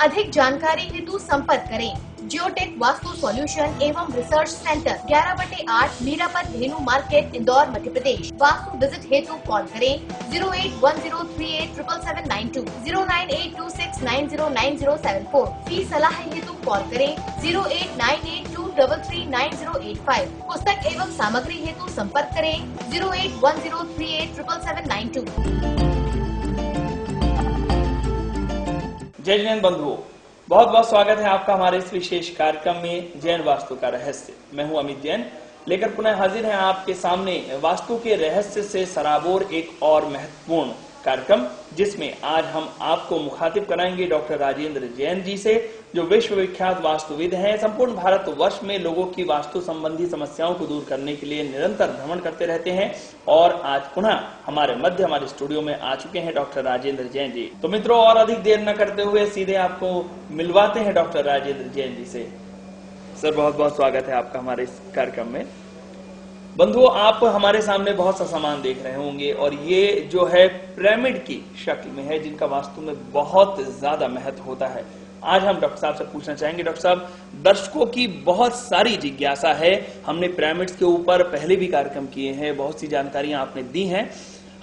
अधिक जानकारी हेतु संपर्क करें जियोटेक वास्तु सॉल्यूशन एवं रिसर्च सेंटर 11/8 मीरापत धेनु मार्केट इंदौर मध्य प्रदेश। वास्तु विजिट हेतु कॉल करें 08103877792 09826909074। फी सलाह हेतु कॉल करें 08982339085। पुस्तक एवं सामग्री हेतु संपर्क करें 08103877792। जय जैन बंधुओं, बहुत बहुत स्वागत है आपका हमारे इस विशेष कार्यक्रम में जैन वास्तु का रहस्य। मैं हूं अमित जैन, लेकर पुनः हाजिर हैं आपके सामने वास्तु के रहस्य से सराबोर एक और महत्वपूर्ण कार्यक्रम, जिसमें आज हम आपको मुखातिब कराएंगे डॉक्टर राजेंद्र जैन जी से, जो विश्वविख्यात वास्तुविद हैं। संपूर्ण भारतवर्ष में लोगों की वास्तु संबंधी समस्याओं को दूर करने के लिए निरंतर भ्रमण करते रहते हैं और आज पुनः हमारे मध्य हमारे स्टूडियो में आ चुके हैं डॉक्टर राजेंद्र जैन जी। तो मित्रों, और अधिक देर न करते हुए सीधे आपको मिलवाते हैं डॉक्टर राजेंद्र जैन जी से। सर, बहुत बहुत स्वागत है आपका हमारे इस कार्यक्रम में। बंधुओं, आप हमारे सामने बहुत सा सामान देख रहे होंगे और ये जो है पिरामिड की शक्ल में है, जिनका वास्तु में बहुत ज्यादा महत्व होता है। आज हम डॉक्टर साहब से पूछना चाहेंगे। डॉक्टर साहब, दर्शकों की बहुत सारी जिज्ञासा है। हमने पिरामिड्स के ऊपर पहले भी कार्यक्रम किए हैं, बहुत सी जानकारियां आपने दी हैं।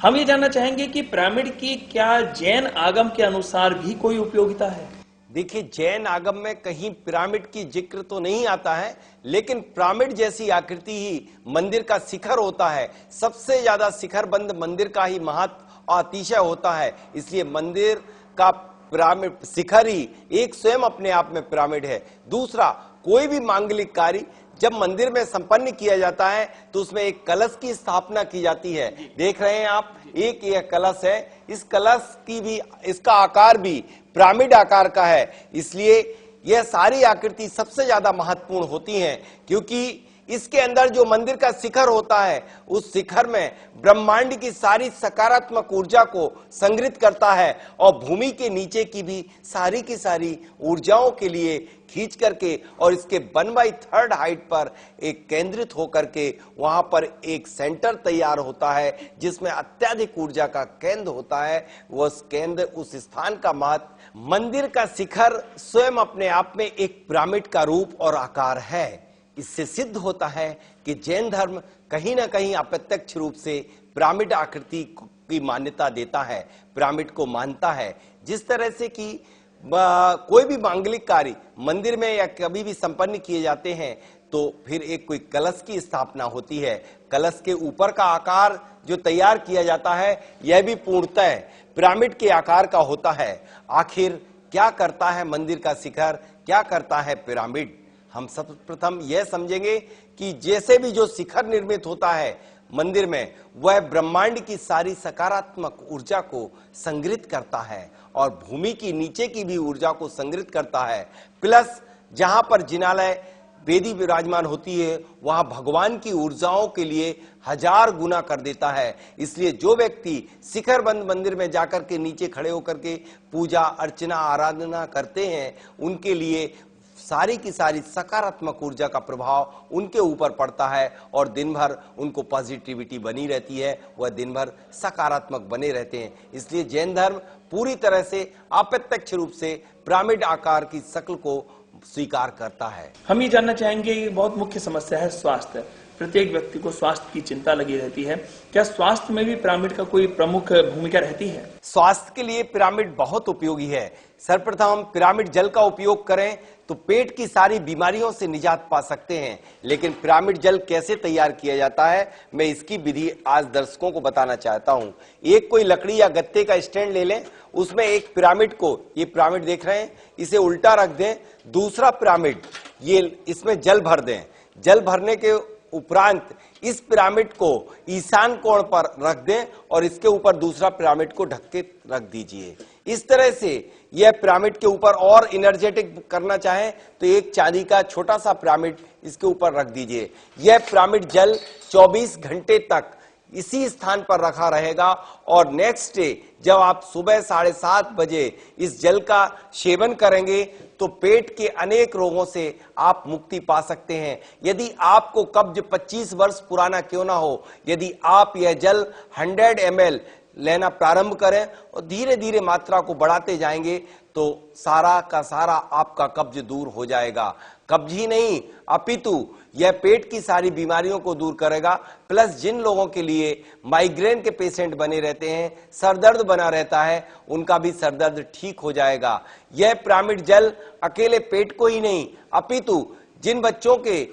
हम ये जानना चाहेंगे कि पिरामिड की क्या जैन आगम के अनुसार भी कोई उपयोगिता है? देखिए, जैन आगम में कहीं पिरामिड की जिक्र तो नहीं आता है, लेकिन पिरामिड जैसी आकृति ही मंदिर का शिखर होता है। सबसे ज्यादा शिखरबंद मंदिर का ही महत्व अतिशय होता है, इसलिए मंदिर का पिरामिड शिखर ही एक स्वयं अपने आप में पिरामिड है। दूसरा, कोई भी मांगलिक कार्य जब मंदिर में संपन्न किया जाता है तो उसमें एक कलश की स्थापना की जाती है। देख रहे हैं आप, एक यह कलश है, इस कलश की भी इसका आकार भी पिरामिड आकार का है। इसलिए यह सारी आकृति सबसे ज्यादा महत्वपूर्ण होती हैं, क्योंकि इसके अंदर जो मंदिर का शिखर होता है, उस शिखर में ब्रह्मांड की सारी सकारात्मक ऊर्जा को संग्रहित करता है और भूमि के नीचे की भी सारी की सारी ऊर्जाओं के लिए खींच करके और इसके 1/3 हाइट पर एक केंद्रित होकर के वहां पर एक सेंटर तैयार होता है, जिसमें अत्यधिक ऊर्जा का केंद्र होता है। वह केंद्र, उस स्थान का महत्व, मंदिर का शिखर स्वयं अपने आप में एक पिरामिड का रूप और आकार है। इससे सिद्ध होता है कि जैन धर्म कहीं ना कहीं अप्रत्यक्ष रूप से पिरामिड आकृति की मान्यता देता है, पिरामिड को मानता है। जिस तरह से कि कोई भी मांगलिक कार्य मंदिर में या कभी भी संपन्न किए जाते हैं तो फिर एक कोई कलश की स्थापना होती है। कलश के ऊपर का आकार जो तैयार किया जाता है, यह भी पूर्णतः पिरामिड के आकार का होता है। आखिर क्या करता है मंदिर का शिखर, क्या करता है पिरामिड? हम सर्वप्रथम यह समझेंगे कि जैसे भी जो शिखर निर्मित होता है मंदिर में, वह ब्रह्मांड की सारी सकारात्मक ऊर्जा को संग्रहित करता है और भूमि की नीचे की भी ऊर्जा को संग्रहित करता है। प्लस जहां पर जिनालय वेदी विराजमान होती है, वहां भगवान की ऊर्जाओं के लिए 1000 गुना कर देता है। इसलिए जो व्यक्ति शिखरबंद मंदिर में जाकर के नीचे खड़े होकर के पूजा अर्चना आराधना करते हैं, उनके लिए सारी की सारी सकारात्मक ऊर्जा का प्रभाव उनके ऊपर पड़ता है और दिन भर उनको पॉजिटिविटी बनी रहती है, वह दिन भर सकारात्मक बने रहते हैं। इसलिए जैन धर्म पूरी तरह से अप्रत्यक्ष रूप से पिरामिड आकार की शक्ल को स्वीकार करता है। हम ये जानना चाहेंगे, ये बहुत मुख्य समस्या है स्वास्थ्य। प्रत्येक व्यक्ति को स्वास्थ्य की चिंता लगी रहती है। क्या स्वास्थ्य में भी पिरामिड का कोई प्रमुख भूमिका रहती है? स्वास्थ्य के लिए पिरामिड बहुत उपयोगी है। सर्वप्रथम हम पिरामिड जल का उपयोग करें तो पेट की सारी बीमारियों से निजात पा सकते हैं। लेकिन पिरामिड जल कैसे तैयार किया जाता है, मैं इसकी विधि आज दर्शकों को बताना चाहता हूं। एक कोई लकड़ी या गत्ते का स्टैंड ले लें, उसमें एक पिरामिड को, ये पिरामिड देख रहे हैं, इसे उल्टा रख दें। दूसरा पिरामिड ये इसमें जल भर दें। जल भरने के उपरांत इस पिरामिड को ईशान कोण पर रख दें और इसके ऊपर दूसरा पिरामिड को ढक के रख दीजिए। इस तरह से यह पिरामिड के ऊपर और एनर्जेटिक करना चाहें तो एक चांदी का छोटा सा पिरामिड इसके ऊपर रख दीजिए। यह पिरामिड जल 24 घंटे तक इसी स्थान पर रखा रहेगा और नेक्स्ट डे जब आप सुबह 7:30 बजे इस जल का सेवन करेंगे तो पेट के अनेक रोगों से आप मुक्ति पा सकते हैं। यदि आपको कब्ज 25 वर्ष पुराना क्यों ना हो, यदि आप यह जल 100 ml लेना प्रारंभ करें और धीरे धीरे मात्रा को बढ़ाते जाएंगे तो सारा का सारा आपका कब्ज दूर हो जाएगा। कब्ज ही नहीं अपितु यह पेट की सारी बीमारियों को दूर करेगा। प्लस जिन लोगों के लिए माइग्रेन के पेशेंट बने रहते हैं, सरदर्द बना रहता है, उनका भी सरदर्द ठीक हो जाएगा। यह पिरामिड जेल अकेले पेट को ही नहीं अपितु जिन बच्चों के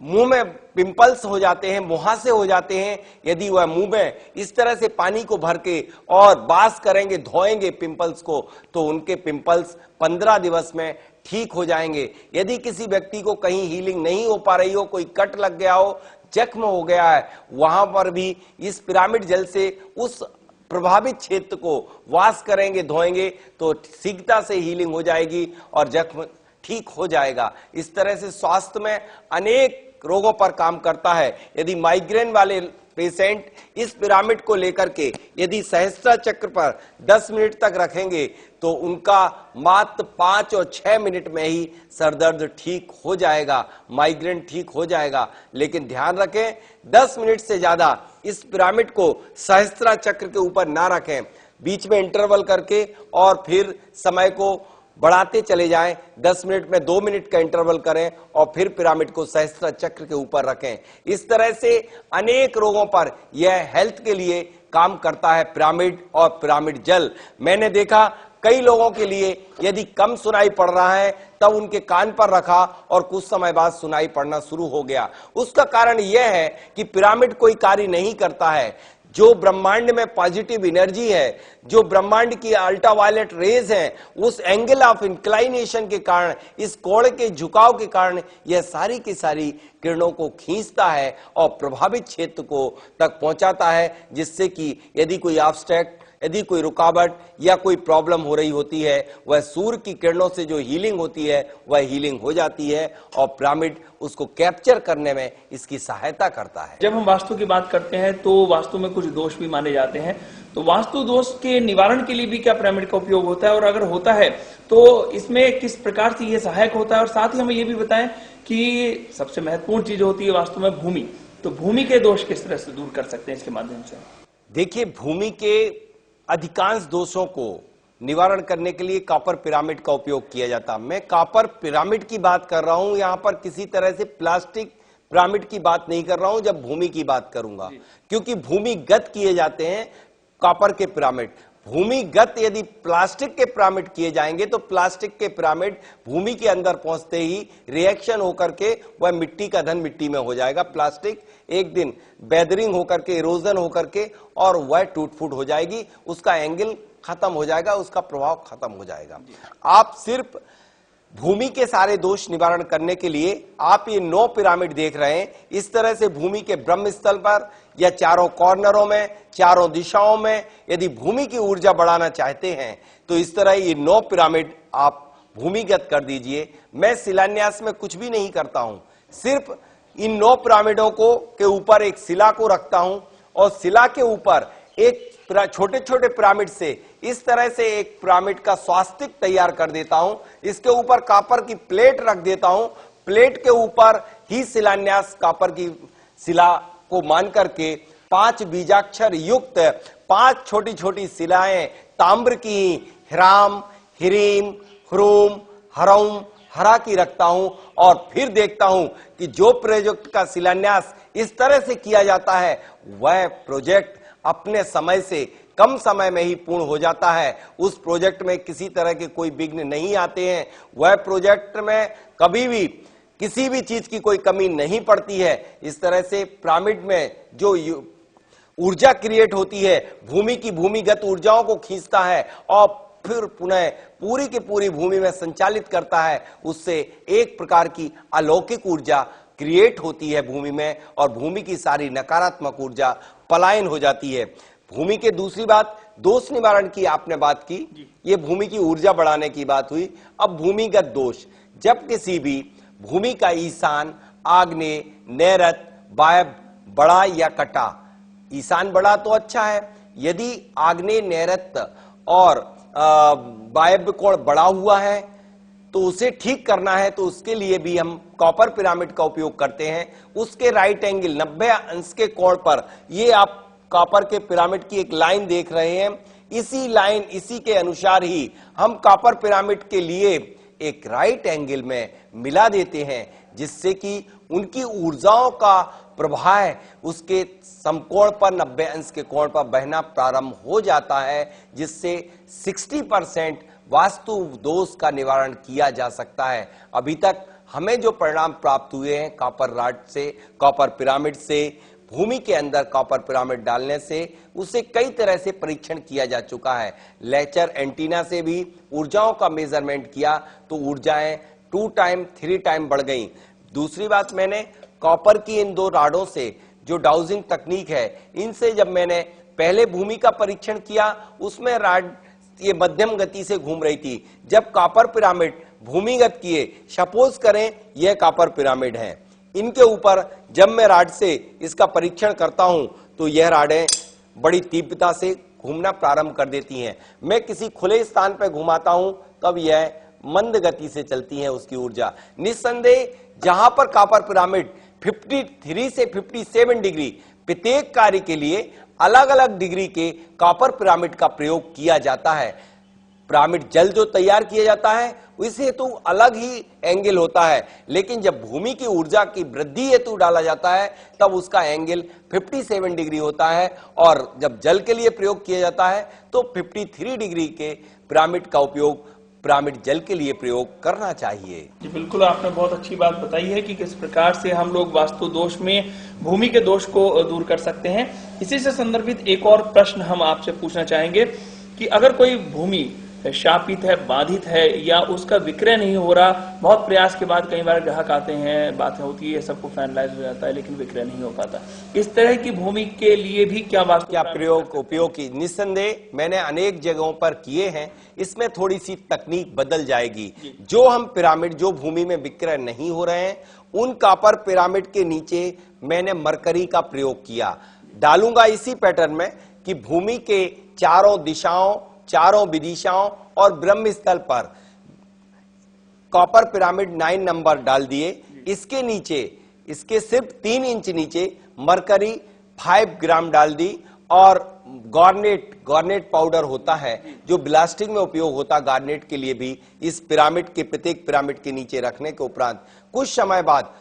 मुंह में पिंपल्स हो जाते हैं, मुहासे हो जाते हैं, यदि वह मुंह में इस तरह से पानी को भर के और बास करेंगे, धोएंगे पिंपल्स को, तो उनके पिंपल्स 15 दिवस में ठीक हो जाएंगे। यदि किसी व्यक्ति को कहीं हीलिंग नहीं हो पा रही हो, कोई कट लग गया हो, जख्म हो गया है, वहां पर भी इस पिरामिड जेल से उस प्रभावित क्षेत्र को वाश करेंगे, धोएंगे तो शीघ्रता से हीलिंग हो जाएगी और जख्म ठीक हो जाएगा। इस तरह से स्वास्थ्य में अनेक रोगों पर काम करता है। यदि माइग्रेन वाले पेशेंट इस पिरामिड को लेकर के यदि सहस्त्र चक्र पर 10 मिनट तक रखेंगे तो उनका मात्र 5 और 6 मिनट में ही सरदर्द ठीक हो जाएगा, माइग्रेन ठीक हो जाएगा। लेकिन ध्यान रखें 10 मिनट से ज्यादा इस पिरामिड को सहस्त्र चक्र के ऊपर ना रखें, बीच में इंटरवल करके और फिर समय को बढ़ाते चले जाएं। 10 मिनट में 2 मिनट का इंटरवल करें और फिर पिरामिड को सहस्त्र चक्र के ऊपर रखें। इस तरह से अनेक रोगों पर यह हेल्थ के लिए काम करता है पिरामिड और पिरामिड जेल। मैंने देखा कई लोगों के लिए यदि कम सुनाई पड़ रहा है तब उनके कान पर रखा और कुछ समय बाद सुनाई पड़ना शुरू हो गया। उसका कारण यह है कि पिरामिड कोई कार्य नहीं करता है। जो ब्रह्मांड में पॉजिटिव एनर्जी है, जो ब्रह्मांड की अल्ट्रावायलेट रेज है, उस एंगल ऑफ इंक्लाइनेशन के कारण, इस कोण के झुकाव के कारण यह सारी की सारी किरणों को खींचता है और प्रभावित क्षेत्र को तक पहुंचाता है, जिससे कि यदि कोई ऑब्स्ट्रैक्ट, यदि कोई रुकावट या कोई प्रॉब्लम हो रही होती है, वह सूर्य की किरणों से जो हीलिंग होती है वह हीलिंग हो जाती है और पिरामिड उसको कैप्चर करने में इसकी सहायता करता है। जब हम वास्तु की बात करते हैं तो वास्तु में कुछ दोष भी माने जाते हैं, तो वास्तु दोष के निवारण के लिए भी क्या पिरामिड का उपयोग होता है, और अगर होता है तो इसमें किस प्रकार से ये सहायक होता है? और साथ ही हमें ये भी बताएं कि सबसे महत्वपूर्ण चीज होती है वास्तु में भूमि, तो भूमि के दोष किस तरह से दूर कर सकते हैं इसके माध्यम से? देखिए, भूमि के अधिकांश दोषों को निवारण करने के लिए कॉपर पिरामिड का उपयोग किया जाता है। मैं कॉपर पिरामिड की बात कर रहा हूं, यहां पर किसी तरह से प्लास्टिक पिरामिड की बात नहीं कर रहा हूं जब भूमि की बात करूंगा, क्योंकि भूमिगत किए जाते हैं कॉपर के पिरामिड। भूमिगत यदि प्लास्टिक के पिरामिड किए जाएंगे तो प्लास्टिक के पिरामिड भूमि के अंदर पहुंचते ही रिएक्शन होकर के वह मिट्टी का धन मिट्टी में हो जाएगा। प्लास्टिक एक दिन वेदरिंग होकर के, इरोजन होकर के और वह टूट फूट हो जाएगी, उसका एंगल खत्म हो जाएगा, उसका प्रभाव खत्म हो जाएगा। आप सिर्फ भूमि के सारे दोष निवारण करने के लिए आप ये 9 पिरामिड देख रहे हैं। इस तरह से भूमि के ब्रह्म स्थल पर या चारों कॉर्नरों में, चारों दिशाओं में यदि भूमि की ऊर्जा बढ़ाना चाहते हैं तो इस तरह ये 9 पिरामिड आप भूमिगत कर दीजिए। मैं शिलान्यास में कुछ भी नहीं करता हूं, सिर्फ इन 9 पिरामिडों को के ऊपर एक शिला को रखता हूं और शिला के ऊपर एक छोटे छोटे पिरामिड से इस तरह से एक पिरामिड का स्वास्तिक तैयार कर देता हूं। इसके ऊपर कॉपर की प्लेट रख देता हूं, प्लेट के ऊपर ही शिलान्यास कॉपर की शिला को मान करके 5 बीजाक्षर युक्त 5 छोटी छोटी शिलाएं ताम्र की ह्राम, ह्रीम, ह्रूम, हरौम, हरा की रखता हूं और फिर देखता हूं कि जो प्रोजेक्ट का शिलान्यास इस तरह से किया जाता है वह प्रोजेक्ट अपने समय से कम समय में ही पूर्ण हो जाता है। उस प्रोजेक्ट में किसी तरह के कोई विघ्न नहीं आते हैं। वह प्रोजेक्ट में कभी भी किसी भी चीज की कोई कमी नहीं पड़ती है। इस तरह से पिरामिड में जो ऊर्जा क्रिएट होती है, भूमि की भूमिगत ऊर्जाओं को खींचता है और फिर पुनः पूरी की पूरी भूमि में संचालित करता है। उससे एक प्रकार की अलौकिक ऊर्जा क्रिएट होती है भूमि में और भूमि की सारी नकारात्मक ऊर्जा पलायन हो जाती है। भूमि के दूसरी बात, दोष निवारण की आपने बात की, ये भूमि की ऊर्जा बढ़ाने की बात हुई। अब भूमिगत दोष, जब किसी भी भूमि का ईशान, आग्नेय, नैऋत्य, वायव्य बड़ा या कटा, ईशान बड़ा तो अच्छा है, यदि आग्नेय, नैऋत्य और वायव्य कोण बड़ा हुआ है तो उसे ठीक करना है, तो उसके लिए भी हम कॉपर पिरामिड का उपयोग करते हैं। उसके राइट एंगल 90 अंश के कोण पर ये आप कॉपर के पिरामिड की एक लाइन देख रहे हैं, इसी लाइन, इसी के अनुसार ही हम कॉपर पिरामिड के लिए एक राइट एंगल में मिला देते हैं, जिससे कि उनकी ऊर्जाओं का प्रवाह उसके समकोण पर 90 अंश के कोण पर बहना प्रारंभ हो जाता है, जिससे 60% वास्तु दोष का निवारण किया जा सकता है। अभी तक हमें जो परिणाम प्राप्त हुए हैं कॉपर रॉड से, कॉपर पिरामिड से, भूमि के अंदर कॉपर पिरामिड डालने से, उसे कई तरह से परीक्षण किया जा चुका है। लेजर एंटीना से भी ऊर्जाओं का मेजरमेंट किया तो ऊर्जाएं 2 टाइम 3 टाइम बढ़ गई। दूसरी बात, मैंने कॉपर की इन 2 राडों से जो डाउजिंग तकनीक है, इनसे जब मैंने पहले भूमि का परीक्षण किया, उसमें राड ये मध्यम गति से घूम रही थी। जब कॉपर पिरामिड भूमिगत किए, सपोज करें यह कॉपर पिरामिड है, इनके ऊपर जब मैं राड से इसका परीक्षण करता हूं तो यह राडें बड़ी तीव्रता से घूमना प्रारंभ कर देती हैं। मैं किसी खुले स्थान पर घुमाता हूं तब यह मंद गति से चलती है उसकी ऊर्जा। निस्संदेह जहां पर कॉपर पिरामिड 53 से 57 डिग्री, प्रत्येक कार्य के लिए अलग अलग डिग्री के कॉपर पिरामिड का प्रयोग किया जाता है। पिरामिड जल जो तैयार किया जाता है इस हेतु अलग ही एंगल होता है, लेकिन जब भूमि की ऊर्जा की वृद्धि हेतु डाला जाता है तब उसका एंगल 57 डिग्री होता है, और जब जल के लिए प्रयोग किया जाता है तो 53 डिग्री के पिरामिड का उपयोग पिरामिड जल के लिए प्रयोग करना चाहिए। जी बिल्कुल, आपने बहुत अच्छी बात बताई है कि किस प्रकार से हम लोग वास्तु दोष में भूमि के दोष को दूर कर सकते हैं। इसी से संदर्भित एक और प्रश्न हम आपसे पूछना चाहेंगे कि अगर कोई भूमि शापित है, बाधित है, या उसका विक्रय नहीं हो रहा, बहुत प्रयास के बाद कई बार ग्राहक आते हैं, बातें होती है, सबको फाइनलाइज हो जाता है, लेकिन विक्रय नहीं हो पाता, इस तरह की भूमि के लिए भी क्या उपयोग की? निस्संदेह मैंने अनेक जगहों पर किए हैं। इसमें थोड़ी सी तकनीक बदल जाएगी। जो हम पिरामिड जो भूमि में विक्रय नहीं हो रहे हैं, उन कॉपर पिरामिड के नीचे मैंने मरकरी का प्रयोग किया। डालूंगा इसी पैटर्न में कि भूमि के चारों दिशाओं, चारों विदिशाओं और ब्रह्म स्थल पर कॉपर पिरामिड 9 नंबर डाल दिए। इसके नीचे, इसके सिर्फ 3 इंच नीचे मरकरी 5 ग्राम डाल दी, और गार्नेट पाउडर होता है जो ब्लास्टिंग में उपयोग होता, गार्नेट के लिए भी इस पिरामिड के प्रत्येक पिरामिड के नीचे रखने के उपरांत कुछ समय बाद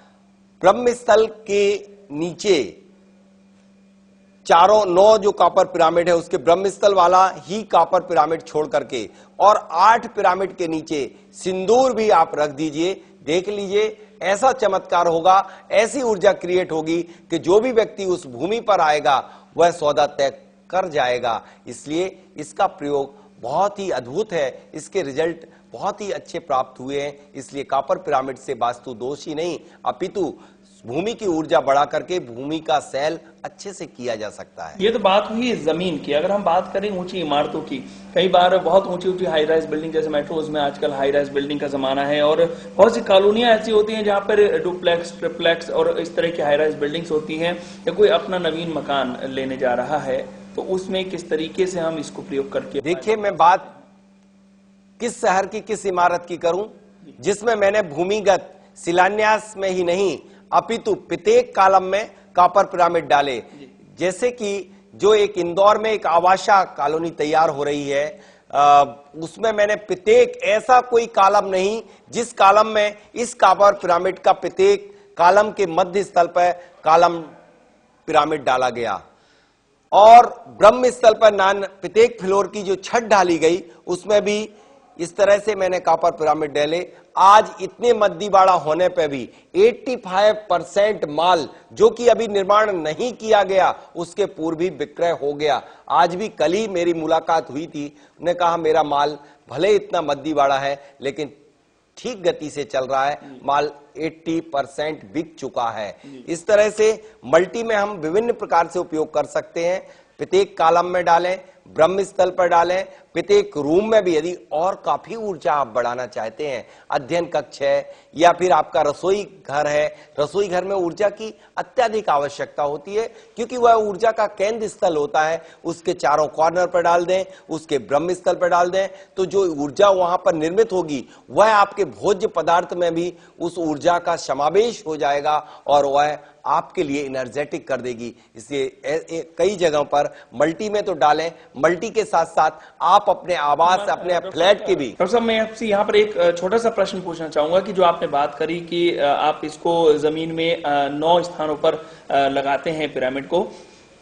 ब्रह्म स्थल के नीचे चारों 9 जो कॉपर पिरामिड है उसके ब्रह्म स्थल वाला ही कॉपर पिरामिड छोड़ करके, और 8 पिरामिड के नीचे सिंदूर भी आप रख दीजिए। देख लीजिए, ऐसा चमत्कार होगा, ऐसी ऊर्जा क्रिएट होगी कि जो भी व्यक्ति उस भूमि पर आएगा वह सौदा तय कर जाएगा। इसलिए इसका प्रयोग बहुत ही अद्भुत है, इसके रिजल्ट बहुत ही अच्छे प्राप्त हुए हैं। इसलिए कॉपर पिरामिड से वास्तु दोष ही नहीं अपितु भूमि की ऊर्जा बढ़ा करके भूमि का सेल अच्छे से किया जा सकता है। ये तो बात हुई जमीन की। अगर हम बात करें ऊंची इमारतों की, कई बार बहुत ऊंची ऊंची हाई राइज बिल्डिंग, जैसे मेट्रोज में आजकल हाई राइज बिल्डिंग का जमाना है, और बहुत सी कॉलोनियां ऐसी होती हैं जहां पर डुप्लेक्स, ट्रिप्लेक्स और इस तरह की हाई राइज बिल्डिंग्स होती हैं। या कोई अपना नवीन मकान लेने जा रहा है तो उसमें किस तरीके से हम इसको प्रयोग करके? देखिए, मैं बात किस शहर की, किस इमारत की करूं जिसमें मैंने भूमिगत शिलान्यास में ही नहीं अपितु प्रत्येक कॉलम में कॉपर पिरामिड डाले। जैसे कि जो एक इंदौर में एक आवासा कॉलोनी तैयार हो रही है, उसमें मैंने प्रत्येक ऐसा कोई कॉलम नहीं जिस कॉलम में इस कॉपर पिरामिड का प्रत्येक कॉलम के मध्य स्थल पर कॉलम पिरामिड डाला गया, और ब्रह्म स्थल पर प्रत्येक फ्लोर की जो छत डाली गई उसमें भी इस तरह से मैंने कॉपर पिरामिड डाले। आज इतने मद्दीबाड़ा होने पे भी 85% माल जो कि अभी निर्माण नहीं किया गया उसके पूर्व ही विक्रय हो गया। आज भी कल ही मेरी मुलाकात हुई थी, उन्होंने कहा मेरा माल भले इतना मद्दीबाड़ा है लेकिन ठीक गति से चल रहा है, माल 80% बिक चुका है। इस तरह से मल्टी में हम विभिन्न प्रकार से उपयोग कर सकते हैं। प्रत्येक कॉलम में डालें, ब्रह्म स्थल पर डालें, प्रत्येक रूम में भी। यदि और काफी ऊर्जा आप बढ़ाना चाहते हैं, अध्ययन कक्ष है या फिर आपका रसोई घर है, रसोई घर में ऊर्जा की अत्यधिक आवश्यकता होती है क्योंकि वह ऊर्जा का केंद्र स्थल होता है। उसके चारों कॉर्नर पर डाल दें, उसके ब्रह्म स्थल पर डाल दें, तो जो ऊर्जा वहां पर निर्मित होगी वह आपके भोज्य पदार्थ में भी उस ऊर्जा का समावेश हो जाएगा और वह आपके लिए एनर्जेटिक कर देगी। इसलिए कई जगहों पर मल्टी में तो डालें, मल्टी के साथ साथ आप अपने आवास, अपने फ्लैट के भी। डॉक्टर साहब, मैं आपसे यहाँ पर एक छोटा सा प्रश्न पूछना चाहूंगा कि जो आपने बात करी कि आप इसको जमीन में 9 स्थानों पर लगाते हैं पिरामिड को,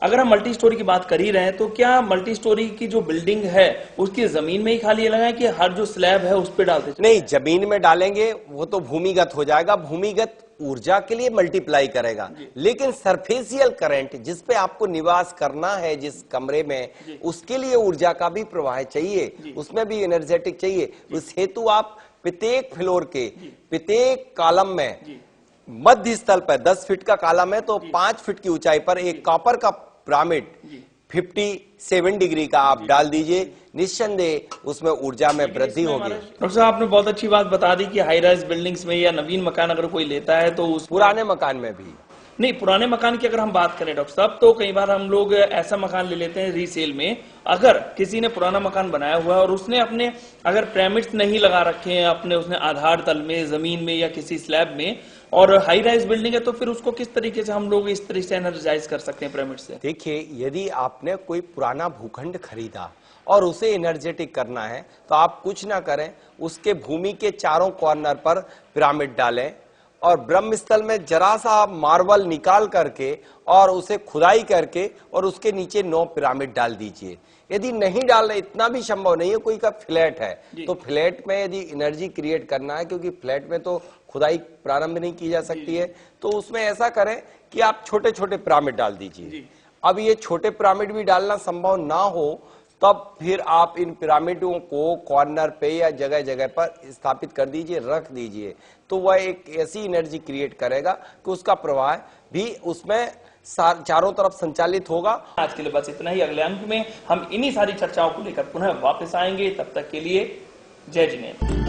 अगर हम मल्टी स्टोरी की बात कर ही रहे हैं तो क्या मल्टी स्टोरी की जो बिल्डिंग है उसकी जमीन में ही खाली लगाएं कि हर जो स्लैब है उस पर डालते चलें? नहीं, जमीन में डालेंगे वो तो भूमिगत हो जाएगा, भूमिगत ऊर्जा के लिए मल्टीप्लाई करेगा, लेकिन सरफेसियल करंट जिस पे आपको निवास करना है जिस कमरे में, उसके लिए ऊर्जा का भी प्रवाह चाहिए, उसमें भी एनर्जेटिक चाहिए। उस हेतु आप प्रत्येक फ्लोर के प्रत्येक कॉलम में मध्य स्थल पर 10 फीट का कॉलम है तो 5 फीट की ऊंचाई पर एक कॉपर का पिरामिड 57 डिग्री का आप डाल दीजिए, निस्संदेह उसमें ऊर्जा में वृद्धि होगी। डॉक्टर साहब, आपने बहुत अच्छी बात बता दी कि हाई राइज बिल्डिंग्स में या नवीन मकान अगर कोई लेता है तो उस पुराने मकान में भी नहीं, पुराने मकान की अगर हम बात करें डॉक्टर साहब, तो कई बार हम लोग ऐसा मकान ले लेते हैं रीसेल में, अगर किसी ने पुराना मकान बनाया हुआ है और उसने अपने अगर पिरामिड्स नहीं लगा रखे हैं अपने, उसने आधार तल में, जमीन में या किसी स्लैब में, और हाई राइज बिल्डिंग है, तो फिर उसको किस तरीके से हम लोग इस तरीके से एनर्जाइज कर सकते हैं पिरामिड से? देखिए, यदि आपने कोई पुराना भूखंड खरीदा और उसे एनर्जेटिक करना है तो आप कुछ ना करें, उसके भूमि के चारों कॉर्नर पर पिरामिड डालें और ब्रह्म स्थल में जरा सा मार्बल निकाल करके और उसे खुदाई करके और उसके नीचे 9 पिरामिड डाल दीजिए। यदि नहीं डालना, इतना भी संभव नहीं है, कोई का फ्लैट है तो फ्लैट में यदि एनर्जी क्रिएट करना है, क्योंकि फ्लैट में तो खुदाई प्रारंभ नहीं की जा सकती है, तो उसमें ऐसा करें कि आप छोटे छोटे पिरामिड डाल दीजिए। अब ये छोटे पिरामिड भी डालना संभव ना हो तब फिर आप इन पिरामिडों को कॉर्नर पे या जगह जगह पर स्थापित कर दीजिए, रख दीजिए, तो वह एक ऐसी एनर्जी क्रिएट करेगा कि उसका प्रवाह भी उसमें चारों तरफ संचालित होगा। आज के लिए बस इतना ही। अगले अंक में हम इन्हीं सारी चर्चाओं को लेकर पुनः वापस आएंगे। तब तक के लिए जय जिनेन्द्र।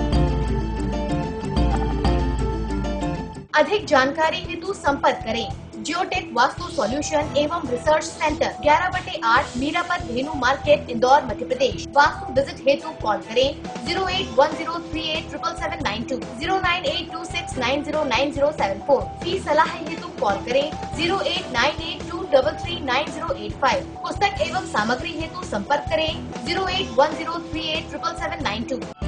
अधिक जानकारी हेतु संपर्क करें जियोटेक वास्तु सॉल्यूशन एवं रिसर्च सेंटर 11/8 मीरापत धेनु मार्केट इंदौर मध्य प्रदेश। वास्तु विजिट हेतु कॉल करें 08103877792 09826909074। फी सलाह हेतु कॉल करें 08982339085। पुस्तक एवं सामग्री हेतु संपर्क करें 08103877792।